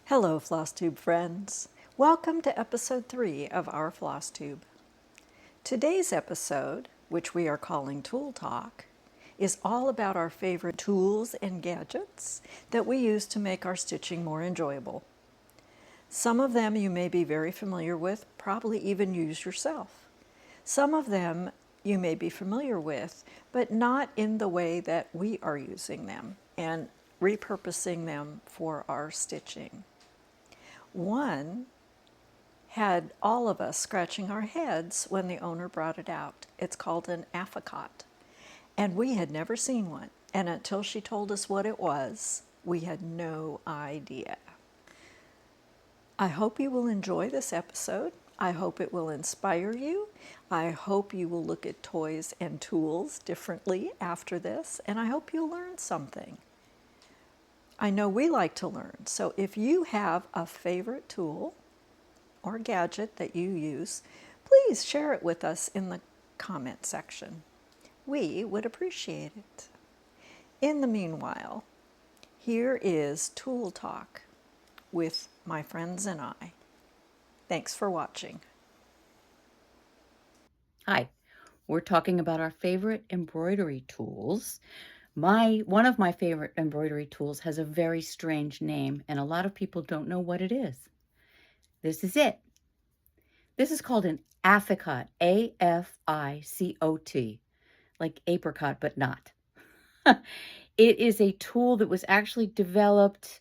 Hello, Flosstube friends. Welcome to episode 3 of our Flosstube. Today's episode, which we are calling Tool Talk, is all about our favorite tools and gadgets that we use to make our stitching more enjoyable. Some of them you may be very familiar with, probably even use yourself. Some of them you may be familiar with, but not in the way that we are using them and repurposing them for our stitching. One had all of us scratching our heads when the owner brought it out. It's called an athicot, and we had never seen one. And until she told us what it was, we had no idea. I hope you will enjoy this episode. I hope it will inspire you. I hope you will look at toys and tools differently after this, and I hope you'll learn something. I know we like to learn, so if you have a favorite tool or gadget that you use, please share it with us in the comment section. We would appreciate it. In the meanwhile, here is Tool Talk with my friends and I. Thanks for watching. Hi, we're talking about our favorite embroidery tools. One of my favorite embroidery tools has a very strange name, and a lot of people don't know what it is. This is it. This is called an athicot, A-F-I-C-O-T, like apricot, but not. It is a tool that was actually developed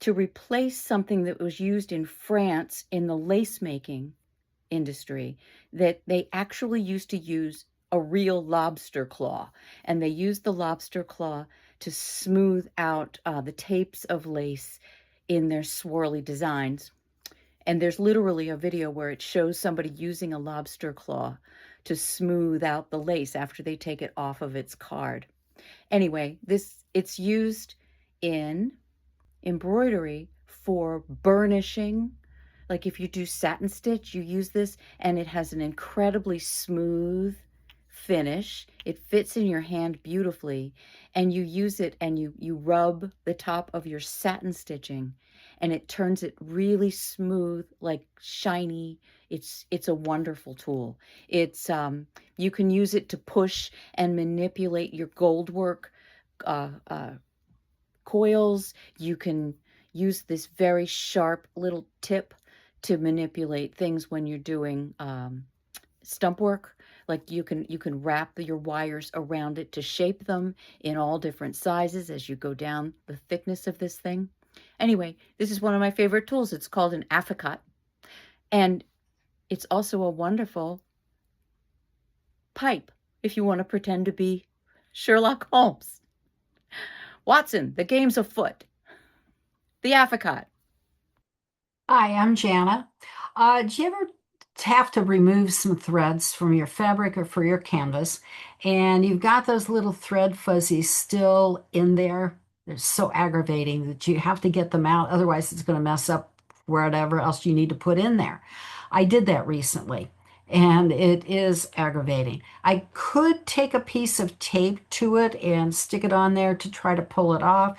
to replace something that was used in France in the lace making industry, that they actually used to use a real lobster claw, and they used the lobster claw to smooth out the tapes of lace in their swirly designs. And there's literally a video where it shows somebody using a lobster claw to smooth out the lace after they take it off of its card. Anyway, it's used in embroidery for burnishing. Like if you do satin stitch, you use this, and it has an incredibly smooth finish. It fits in your hand beautifully, and you use it and you rub the top of your satin stitching, and it turns it really smooth, like shiny. It's a wonderful tool. It's you can use it to push and manipulate your gold work coils. You can use this very sharp little tip to manipulate things when you're doing stump work. Like you can wrap your wires around it to shape them in all different sizes as you go down the thickness of this thing. Anyway, this is one of my favorite tools. It's called an athicot, and it's also a wonderful pipe if you want to pretend to be Sherlock Holmes. Watson, the game's afoot. The athicot. Hi, I'm Jana. Do you ever have to remove some threads from your fabric or for your canvas, and you've got those little thread fuzzies still in there? They're so aggravating that you have to get them out, otherwise it's going to mess up whatever else you need to put in there. I did that recently, and it is aggravating. I could take a piece of tape to it and stick it on there to try to pull it off,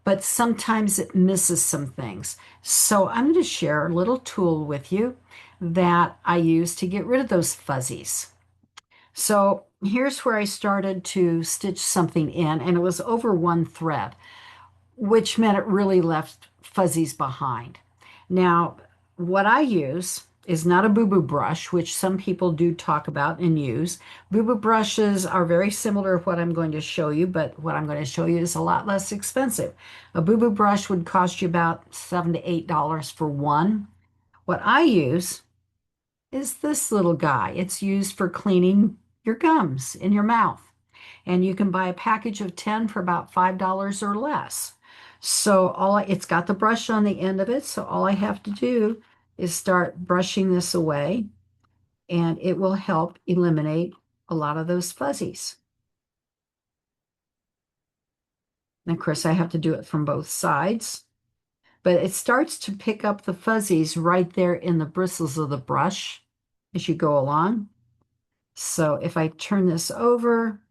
but sometimes it misses some things. So I'm going to share a little tool with you that I use to get rid of those fuzzies. So here's where I started to stitch something in, and it was over one thread, which meant it really left fuzzies behind. Now, what I use is not a boo-boo brush, which some people do talk about and use. Boo-boo brushes are very similar to what I'm going to show you, but what I'm going to show you is a lot less expensive. A boo-boo brush would cost you about $7 to $8 for one. What I use is this little guy. It's used for cleaning your gums in your mouth. And you can buy a package of 10 for about $5 or less. So it's got the brush on the end of it. So all I have to do is start brushing this away, and it will help eliminate a lot of those fuzzies. And of course, I have to do it from both sides, but it starts to pick up the fuzzies right there in the bristles of the brush as you go along. So if I turn this over,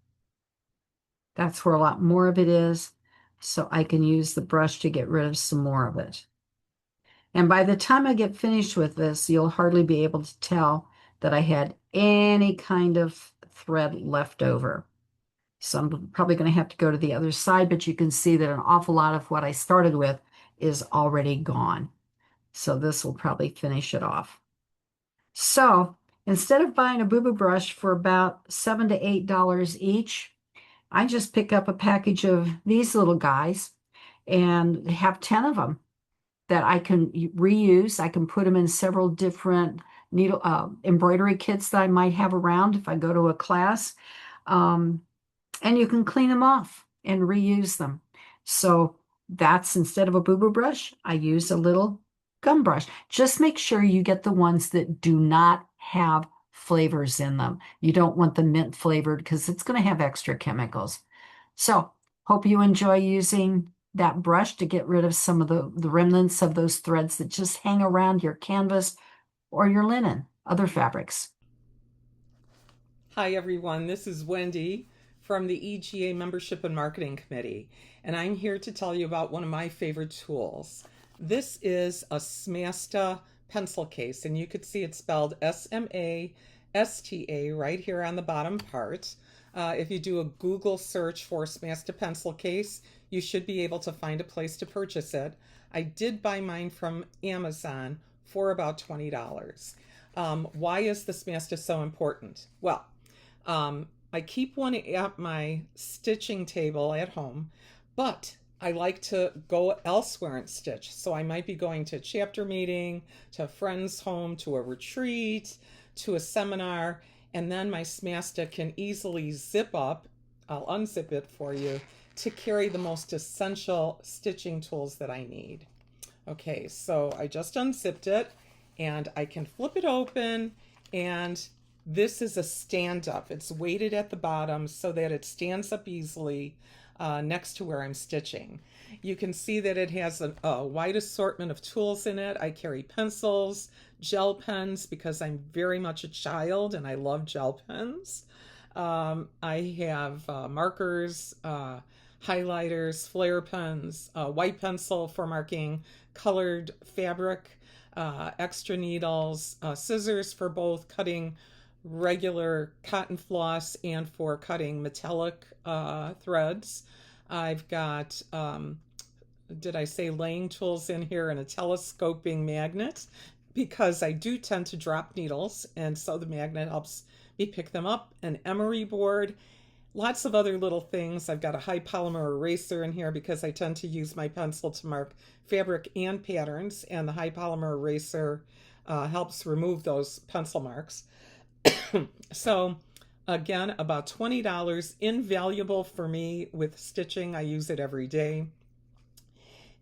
that's where a lot more of it is. So I can use the brush to get rid of some more of it. And by the time I get finished with this, you'll hardly be able to tell that I had any kind of thread left over. So I'm probably going to have to go to the other side, but you can see that an awful lot of what I started with is already gone. So this will probably finish it off. So instead of buying a boo-boo brush for about $7 to $8 each, I just pick up a package of these little guys and have 10 of them that I can reuse. I can put them in several different embroidery kits that I might have around if I go to a class. And you can clean them off and reuse them. So that's, instead of a boo-boo brush, I use a little gum brush. Just make sure you get the ones that do not have flavors in them. You don't want the mint flavored because it's going to have extra chemicals. So hope you enjoy using that brush to get rid of some of the remnants of those threads that just hang around your canvas or your linen, other fabrics. Hi everyone, this is Wendy from the EGA Membership and Marketing Committee, and I'm here to tell you about one of my favorite tools. This is a smasta pencil case, and you could see it spelled S-M-A-S-T-A right here on the bottom part. If you do a Google search for smasta pencil case, you should be able to find a place to purchase it. I did buy mine from Amazon for about $20. Why is the smasta so important? Well, I keep one at my stitching table at home, but I like to go elsewhere and stitch. So I might be going to a chapter meeting, to a friend's home, to a retreat, to a seminar, and then my smasta can easily zip up. I'll unzip it for you to carry the most essential stitching tools that I need. Okay, so I just unzipped it and I can flip it open, and this is a stand-up. It's weighted at the bottom so that it stands up easily next to where I'm stitching. You can see that it has a wide assortment of tools in it. I carry pencils, gel pens, because I'm very much a child and I love gel pens. I have markers, highlighters, flare pens, white pencil for marking colored fabric, extra needles, scissors for both cutting regular cotton floss and for cutting metallic threads. I've got, did I say laying tools in here, and a telescoping magnet, because I do tend to drop needles, and so the magnet helps me pick them up, an emery board, lots of other little things. I've got a high polymer eraser in here because I tend to use my pencil to mark fabric and patterns, and the high polymer eraser helps remove those pencil marks. So again, about $20, invaluable for me with stitching. I use it every day.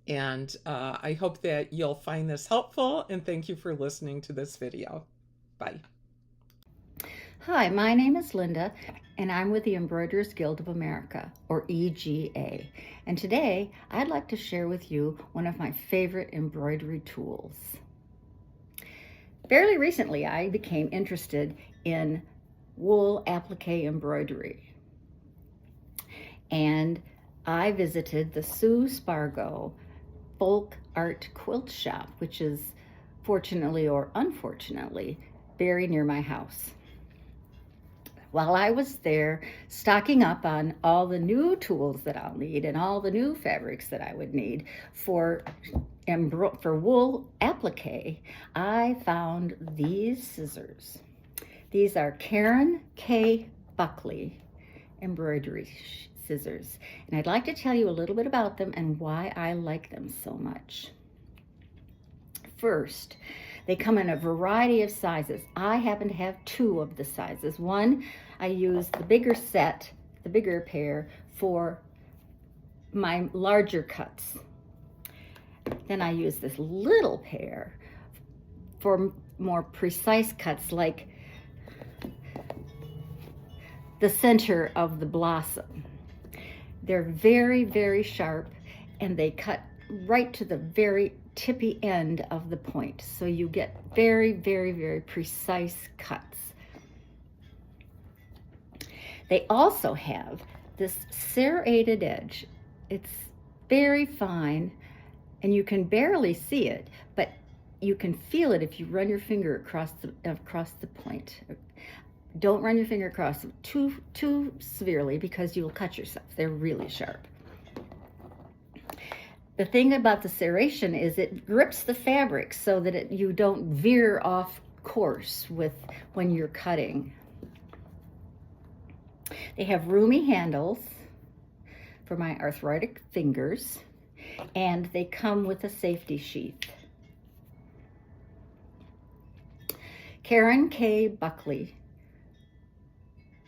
And I hope that you'll find this helpful, and thank you for listening to this video. Bye. Hi, my name is Linda, and I'm with the Embroiderers Guild of America, or EGA. And today, I'd like to share with you one of my favorite embroidery tools. Fairly recently, I became interested in wool applique embroidery. And I visited the Sue Spargo Folk Art Quilt Shop, which is, fortunately or unfortunately, very near my house. While I was there stocking up on all the new tools that I'll need and all the new fabrics that I would need for wool applique, I found these scissors. These are Karen K. Buckley embroidery scissors. And I'd like to tell you a little bit about them and why I like them so much. First, they come in a variety of sizes. I happen to have two of the sizes. One, I use the bigger set, the bigger pair, for my larger cuts. Then I use this little pair for more precise cuts, like the center of the blossom. They're very, very sharp, and they cut right to the very tippy end of the point. So you get very, very, very precise cuts. They also have this serrated edge. It's very fine, and you can barely see it, but you can feel it if you run your finger across the point. Don't run your finger across them too severely because you will cut yourself. They're really sharp. The thing about the serration is it grips the fabric so that you don't veer off course when you're cutting. They have roomy handles for my arthritic fingers, and they come with a safety sheath. Karen K. Buckley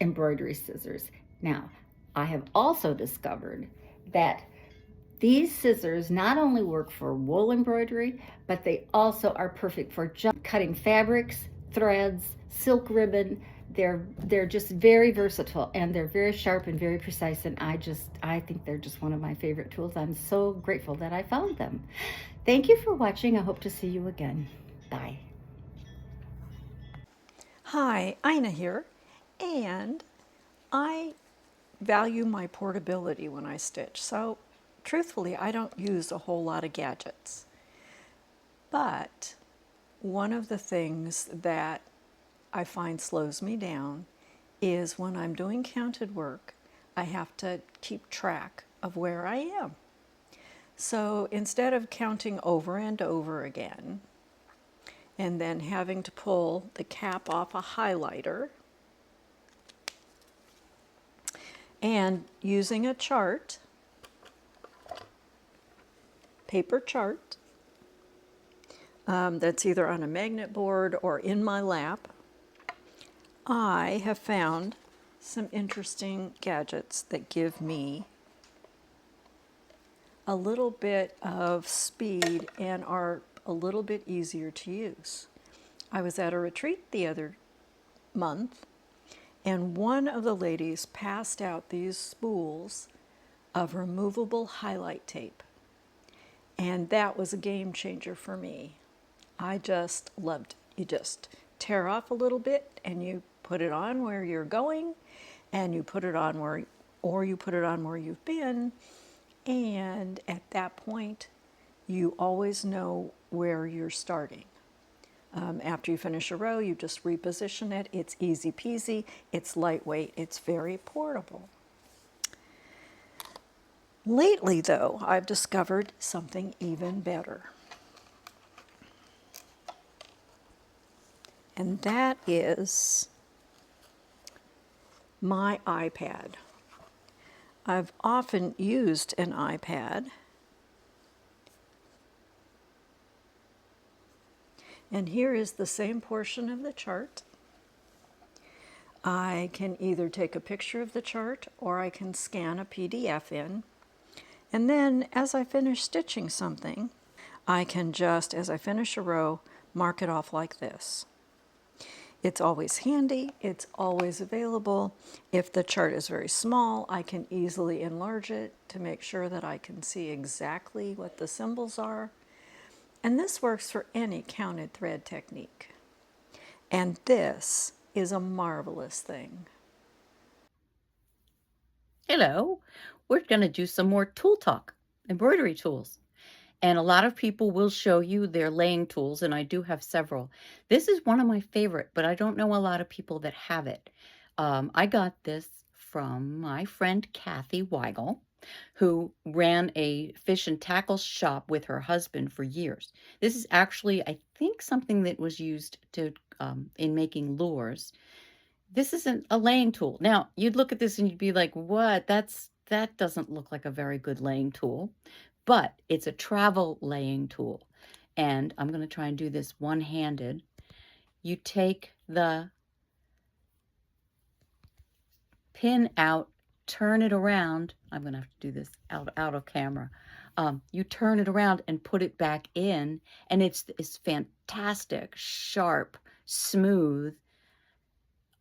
embroidery scissors. Now, I have also discovered that these scissors not only work for wool embroidery, but they also are perfect for cutting fabrics, threads, silk ribbon. They're just very versatile, and they're very sharp and very precise, and I think they're just one of my favorite tools. I'm so grateful that I found them. Thank you for watching. I hope to see you again. Bye. Hi, Ina here, and I value my portability when I stitch, so truthfully I don't use a whole lot of gadgets. But one of the things that I find slows me down is when I'm doing counted work, I have to keep track of where I am. So instead of counting over and over again, and then having to pull the cap off a highlighter, and using a chart, paper chart, that's either on a magnet board or in my lap, I have found some interesting gadgets that give me a little bit of speed and are a little bit easier to use. I was at a retreat the other month, and one of the ladies passed out these spools of removable highlight tape. And that was a game changer for me. I just loved it. You just tear off a little bit and you put it on where you're going, and you put it on where you've been, and at that point you always know where you're starting. After you finish a row, you just reposition it. It's easy peasy, it's lightweight, it's very portable. Lately, though, I've discovered something even better. And that is my iPad. I've often used an iPad, and here is the same portion of the chart. I can either take a picture of the chart or I can scan a PDF in. And then as I finish stitching something, I can just, as I finish a row, mark it off like this. It's always handy, it's always available. If the chart is very small, I can easily enlarge it to make sure that I can see exactly what the symbols are. And this works for any counted thread technique. And this is a marvelous thing. Hello, we're going to do some more tool talk, embroidery tools. And a lot of people will show you their laying tools, and I do have several. This is one of my favorite, but I don't know a lot of people that have it. I got this from my friend Kathy Weigel, who ran a fish and tackle shop with her husband for years. This is actually, I think, something that was used to in making lures. This isn't a laying tool. Now, you'd look at this and you'd be like, what? That doesn't look like a very good laying tool. But it's a travel laying tool. And I'm going to try and do this one-handed. You take the pin out, turn it around. I'm going to have to do this out of camera. You turn it around and put it back in, and it's fantastic, sharp, smooth,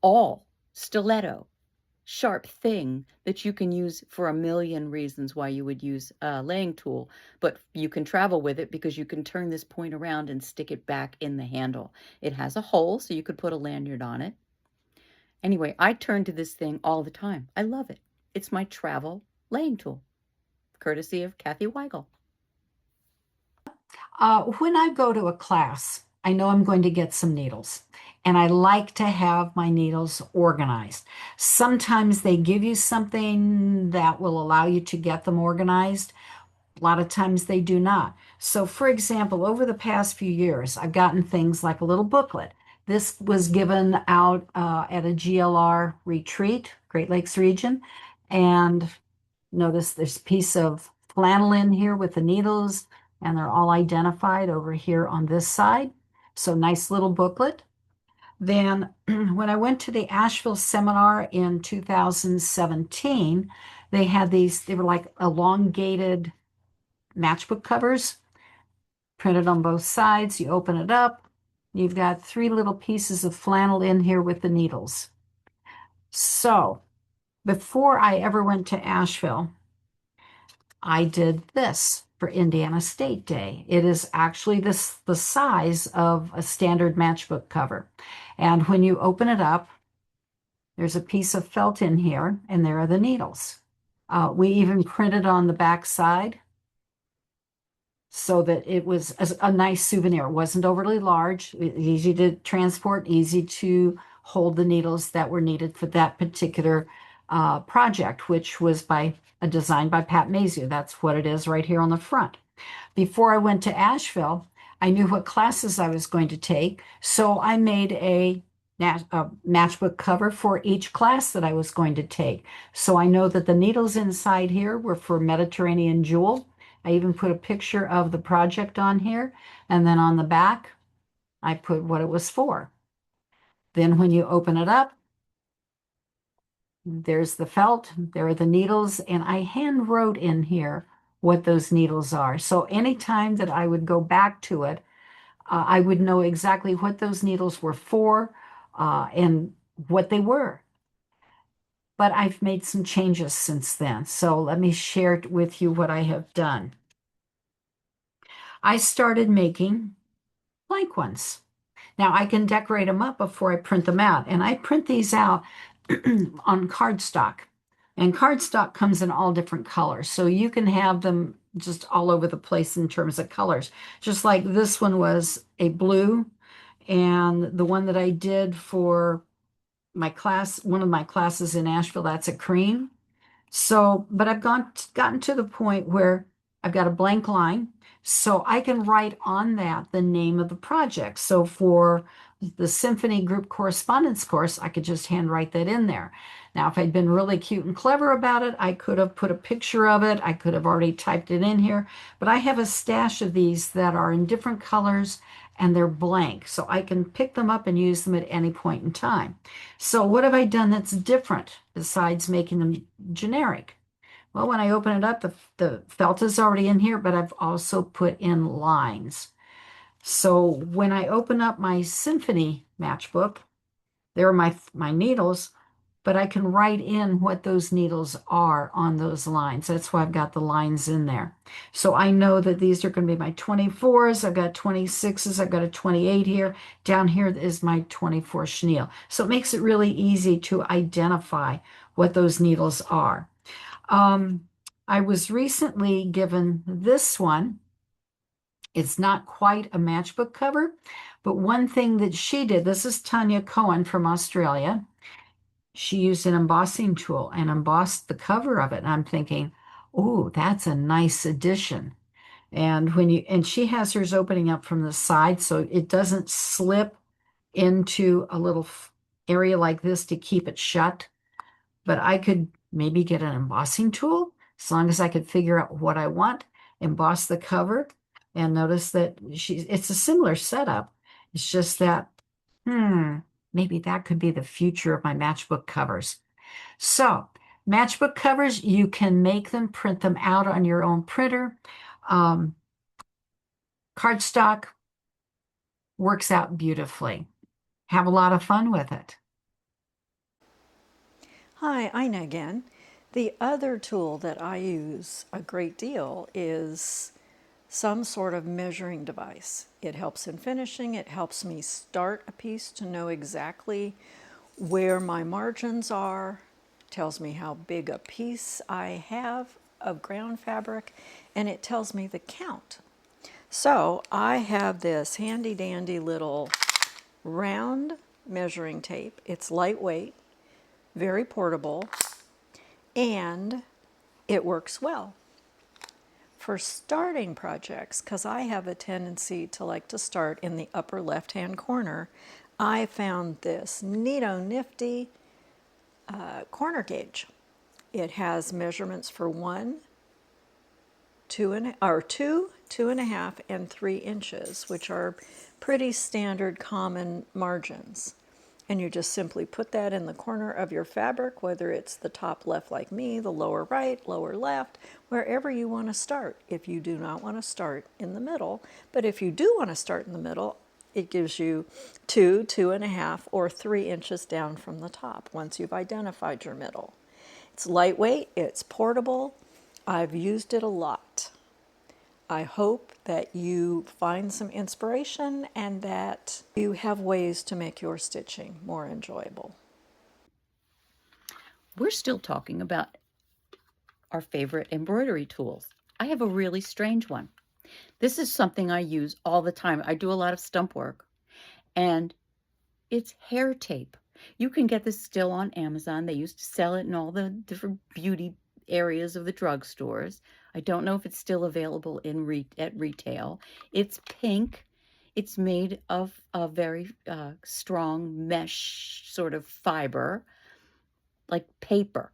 all stiletto, sharp thing that you can use for a million reasons why you would use a laying tool, but you can travel with it because you can turn this point around and stick it back in the handle. It has a hole, so you could put a lanyard on it. Anyway, I turn to this thing all the time. I love it. It's my travel laying tool, courtesy of Kathy Weigel. When I go to a class, I know I'm going to get some needles, and I like to have my needles organized. Sometimes they give you something that will allow you to get them organized. A lot of times they do not. So, for example, over the past few years, I've gotten things like a little booklet. This was given out at a GLR retreat, Great Lakes region. And notice there's a piece of flannel in here with the needles, and they're all identified over here on this side. So, nice little booklet. Then, when I went to the Asheville seminar in 2017, they had these, they were like elongated matchbook covers printed on both sides. You open it up, you've got three little pieces of flannel in here with the needles. So before I ever went to Asheville, I did this for Indiana State Day. It is actually the size of a standard matchbook cover. And when you open it up, there's a piece of felt in here, and there are the needles. We even printed on the back side so that it was a nice souvenir. It wasn't overly large, easy to transport, easy to hold the needles that were needed for that particular project, which was designed by Pat Mazur. That's what it is right here on the front. Before I went to Asheville, I knew what classes I was going to take, so I made a matchbook cover for each class that I was going to take. So I know that the needles inside here were for Mediterranean Jewel. I even put a picture of the project on here, and then on the back, I put what it was for. Then when you open it up, there's the felt, there are the needles, and I hand wrote in here what those needles are. So anytime that I would go back to it, I would know exactly what those needles were for and what they were. But I've made some changes since then. So let me share with you what I have done. I started making blank ones. Now I can decorate them up before I print them out. And I print these out on cardstock. And cardstock comes in all different colors. So you can have them just all over the place in terms of colors. Just like this one was a blue. And the one that I did for my class, one of my classes in Asheville, that's a cream. So, but I've gotten to the point where I've got a blank line, so I can write on that the name of the project. So for the symphony group correspondence course, I could just handwrite that in there. Now, if I'd been really cute and clever about it, I could have put a picture of it. I could have already typed it in here, but I have a stash of these that are in different colors and they're blank. So I can pick them up and use them at any point in time. So what have I done that's different besides making them generic? Well, when I open it up, the felt is already in here, but I've also put in lines. So when I open up my symphony matchbook, there are my needles, but I can write in what those needles are on those lines. That's why I've got the lines in there. So I know that these are going to be my 24s. I've got 26s. I've got a 28 here. Down here is my 24 chenille. So it makes it really easy to identify what those needles are. I was recently given this one. It's not quite a matchbook cover, but one thing that she did, this is Tanya Cohen from Australia. She used an embossing tool and embossed the cover of it. And I'm thinking, oh, that's a nice addition. And she has hers opening up from the side so it doesn't slip into a little area like this to keep it shut. But I could maybe get an embossing tool as long as I could figure out what I want, emboss the cover, and notice that it's a similar setup. It's just that, maybe that could be the future of my matchbook covers. So, matchbook covers, you can make them, print them out on your own printer. Cardstock works out beautifully. Have a lot of fun with it. Hi, Ina again. The other tool that I use a great deal is some sort of measuring device. It helps in finishing. It helps me start a piece to know exactly where my margins are, tells me how big a piece I have of ground fabric, and it tells me the count. So I have this handy dandy little round measuring tape. It's lightweight, very portable, and it works well. For starting projects, because I have a tendency to like to start in the upper left-hand corner, I found this neato nifty corner gauge. It has measurements for 1, 2.5, and 3 inches, which are pretty standard common margins. And you just simply put that in the corner of your fabric, whether it's the top left like me, the lower right, lower left, wherever you want to start. If you do not want to start in the middle, but if you do want to start in the middle, it gives you 2, 2.5, or 3 inches down from the top once you've identified your middle. It's lightweight, it's portable. I've used it a lot. I hope that you find some inspiration and that you have ways to make your stitching more enjoyable. We're still talking about our favorite embroidery tools. I have a really strange one. This is something I use all the time. I do a lot of stump work, and it's hair tape. You can get this still on Amazon. They used to sell it in all the different beauty areas of the drugstores. I don't know if it's still available at retail. It's pink. It's made of a very strong mesh sort of fiber, like paper.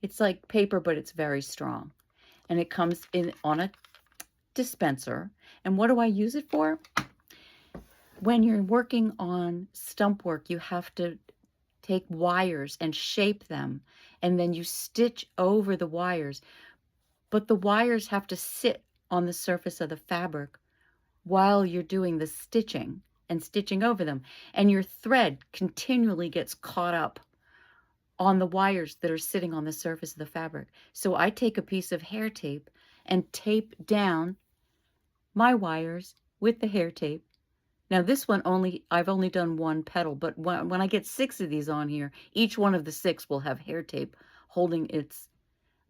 It's like paper, but it's very strong. And it comes in on a dispenser. And what do I use it for? When you're working on stump work, you have to take wires and shape them, and then you stitch over the wires. But the wires have to sit on the surface of the fabric while you're doing the stitching and stitching over them. And your thread continually gets caught up on the wires that are sitting on the surface of the fabric. So I take a piece of hair tape and tape down my wires with the hair tape. Now this one I've only done one petal, but when I get 6 of these on here, each one of the 6 will have hair tape holding its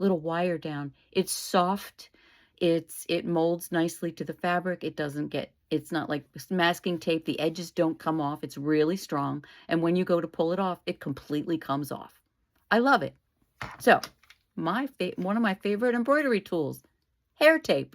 little wire down. It's soft. It molds nicely to the fabric. It's not like masking tape. The edges don't come off. It's really strong. And when you go to pull it off, it completely comes off. I love it. So one of my favorite embroidery tools, hair tape.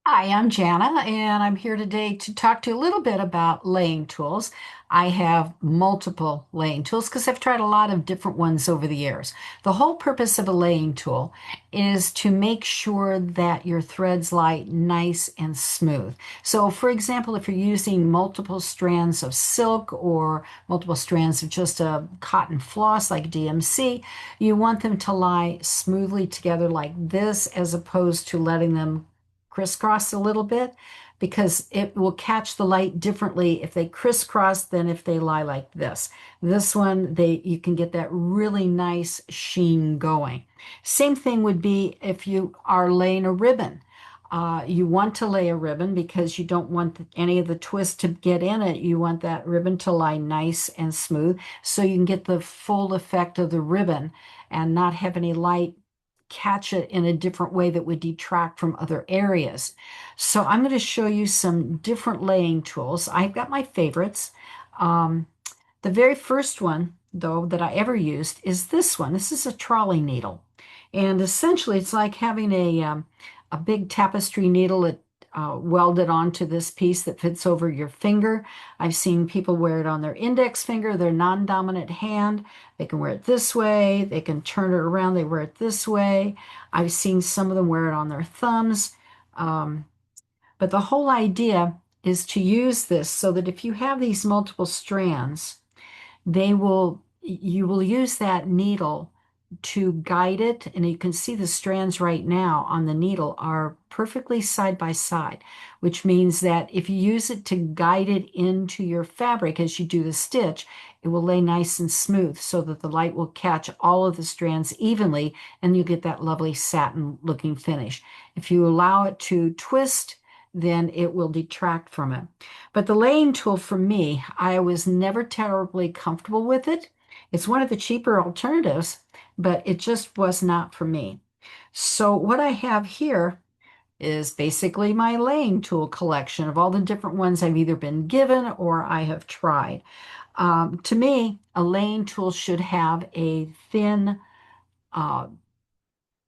Hi, I'm Jana, and I'm here today to talk to you a little bit about laying tools. I have multiple laying tools because I've tried a lot of different ones over the years. The whole purpose of a laying tool is to make sure that your threads lie nice and smooth. So, for example, if you're using multiple strands of silk or multiple strands of just a cotton floss like DMC, you want them to lie smoothly together like this as opposed to letting them crisscross a little bit, because it will catch the light differently if they crisscross than if they lie like this. This one, you can get that really nice sheen going. Same thing would be if you are laying a ribbon. You want to lay a ribbon because you don't want any of the twist to get in it. You want that ribbon to lie nice and smooth so you can get the full effect of the ribbon and not have any light catch it in a different way that would detract from other areas. So I'm going to show you some different laying tools. I've got my favorites. The very first one, though, that I ever used is this one. This is a trolley needle. And essentially, it's like having a big tapestry needle that welded onto this piece that fits over your finger. I've seen people wear it on their index finger, their non-dominant hand. They can wear it this way. They can turn it around. They wear it this way. I've seen some of them wear it on their thumbs. But the whole idea is to use this so that if you have these multiple strands, you will use that needle to guide it, and you can see the strands right now on the needle are perfectly side by side, which means that if you use it to guide it into your fabric as you do the stitch, it will lay nice and smooth so that the light will catch all of the strands evenly and you get that lovely satin looking finish. If you allow it to twist, then it will detract from it. But the laying tool for me, I was never terribly comfortable with it. It's one of the cheaper alternatives, but it just was not for me. So what I have here is basically my laying tool collection of all the different ones I've either been given or I have tried. To me, a laying tool should have a thin uh,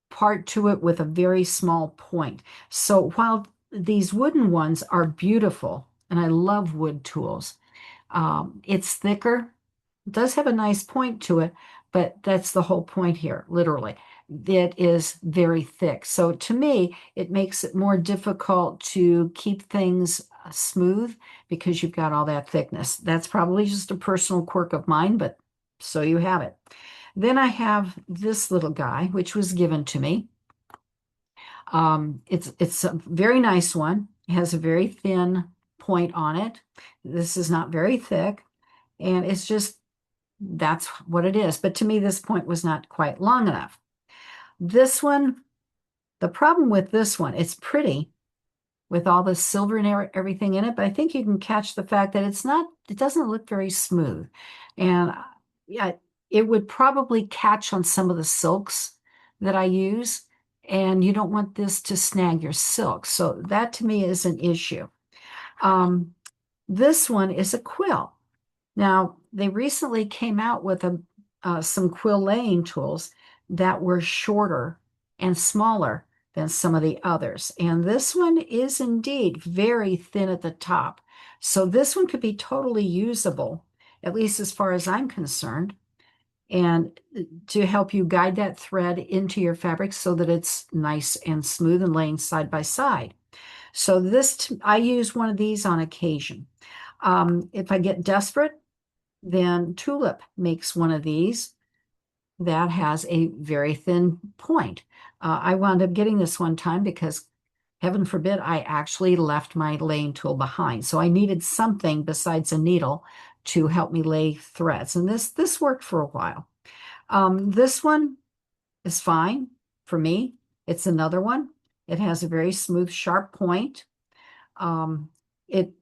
part to it with a very small point. So while these wooden ones are beautiful, and I love wood tools, it's thicker. It does have a nice point to it, but that's the whole point here, literally. It is very thick. So to me, it makes it more difficult to keep things smooth because you've got all that thickness. That's probably just a personal quirk of mine, but so you have it. Then I have this little guy, which was given to me. It's a very nice one. It has a very thin point on it. This is not very thick, and it's just that's what it is. But to me, this point was not quite long enough. This one, the problem with this one, it's pretty with all the silver and everything in it, but I think you can catch the fact that it doesn't look very smooth. And yeah, it would probably catch on some of the silks that I use, and you don't want this to snag your silk. So that to me is an issue. Um, this one is a quill. Now, they recently came out with some quill laying tools that were shorter and smaller than some of the others. And this one is indeed very thin at the top. So this one could be totally usable, at least as far as I'm concerned, and to help you guide that thread into your fabric so that it's nice and smooth and laying side by side. So I use one of these on occasion. If I get desperate, then Tulip makes one of these that has a very thin point. I wound up getting this one time because, heaven forbid, I actually left my laying tool behind. So I needed something besides a needle to help me lay threads. And this worked for a while. This one is fine for me. It's another one. It has a very smooth, sharp point. Um, it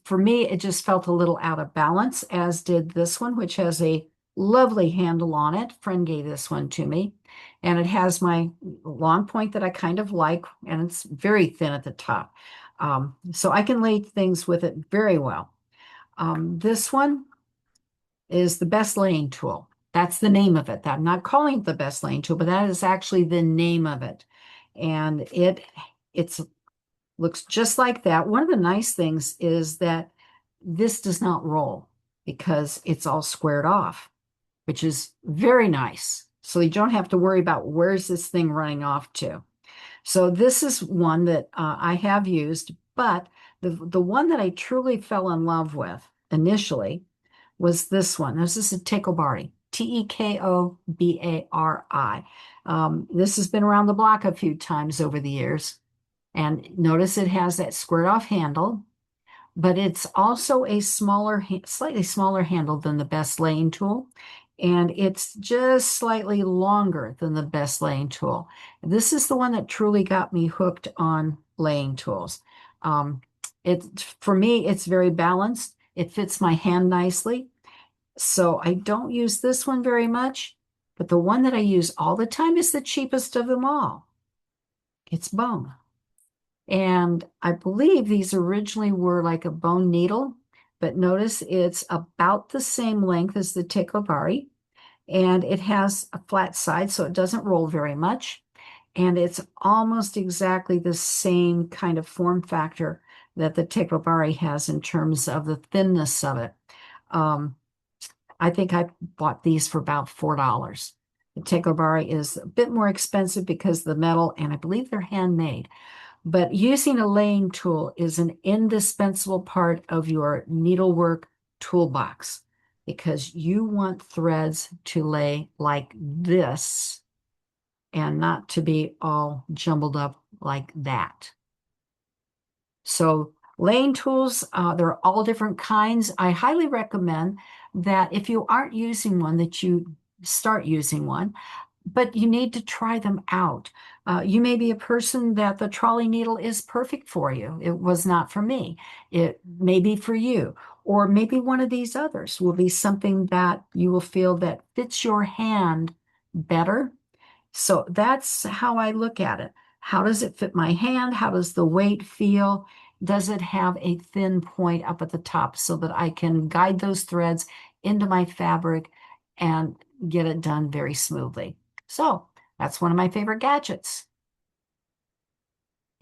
for me, it just felt a little out of balance, as did this one, which has a lovely handle on it. Friend gave this one to me, and it has my long point that I kind of like, and it's very thin at the top. So I can lay things with it very well. This one is the best laying tool. That's the name of it. I'm not calling it the best laying tool, but that is actually the name of it. And it's looks just like that. One of the nice things is that this does not roll because it's all squared off, which is very nice. So you don't have to worry about where's this thing running off to. So this is one that I have used, but the one that I truly fell in love with initially was this one. This is a Tekobari, Tekobari. This has been around the block a few times over the years. And notice it has that squared off handle, but it's also a slightly smaller handle than the best laying tool. And it's just slightly longer than the best laying tool. This is the one that truly got me hooked on laying tools. For me, it's very balanced. It fits my hand nicely. So I don't use this one very much, but the one that I use all the time is the cheapest of them all. It's bone. And I believe these originally were like a bone needle, but notice it's about the same length as the Tekobari, and it has a flat side, so it doesn't roll very much. And it's almost exactly the same kind of form factor that the Tekobari has in terms of the thinness of it. I think I bought these for about $4. The Tekobari is a bit more expensive because of the metal, and I believe they're handmade. But using a laying tool is an indispensable part of your needlework toolbox because you want threads to lay like this and not to be all jumbled up like that. So laying tools, they're all different kinds. I highly recommend that if you aren't using one, that you start using one, but you need to try them out. You may be a person that the trolley needle is perfect for you. It was not for me. It may be for you. Or maybe one of these others will be something that you will feel that fits your hand better. So that's how I look at it. How does it fit my hand? How does the weight feel? Does it have a thin point up at the top so that I can guide those threads into my fabric and get it done very smoothly? So that's one of my favorite gadgets.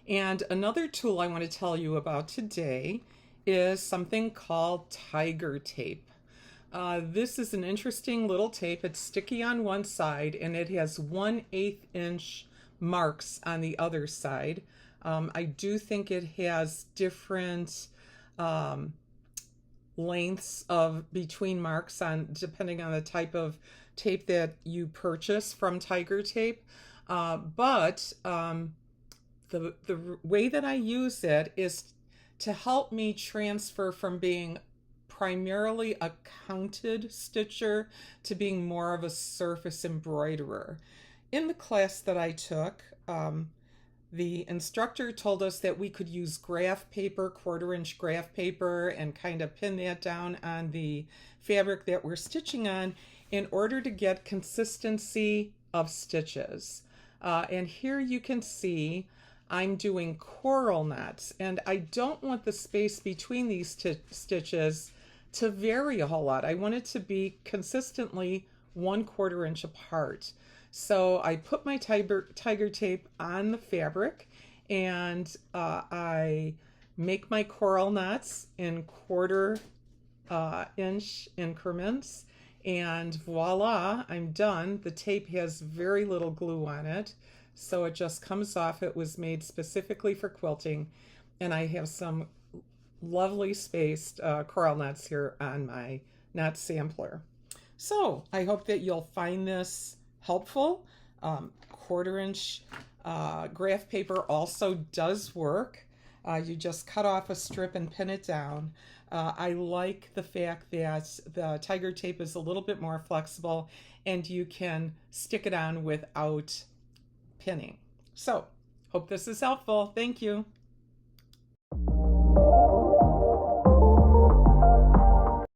And another tool I want to tell you about today is something called tiger tape. This is an interesting little tape. It's sticky on one side and it has 1/8 inch marks on the other side. I do think it has different um, lengths of between marks on depending on the type of tape that you purchase from Tiger Tape. But the way that I use it is to help me transfer from being primarily a counted stitcher to being more of a surface embroiderer. In the class that I took, the instructor told us that we could use graph paper, 1/4 inch graph paper, and kind of pin that down on the fabric that we're stitching on in order to get consistency of stitches. And here you can see I'm doing coral knots, and I don't want the space between these stitches to vary a whole lot. I want it to be consistently 1/4 inch apart. So I put my tiger tape on the fabric and I make my coral knots in 1/4 inch increments, and voila, I'm done. The tape has very little glue on it, so it just comes off. It was made specifically for quilting, and I have some lovely spaced coral knots here on my knot sampler. So I hope that you'll find this helpful. 1/4 inch graph paper also does work. You just cut off a strip and pin it down. I like the fact that the tiger tape is a little bit more flexible and you can stick it on without pinning. So, hope this is helpful. Thank you.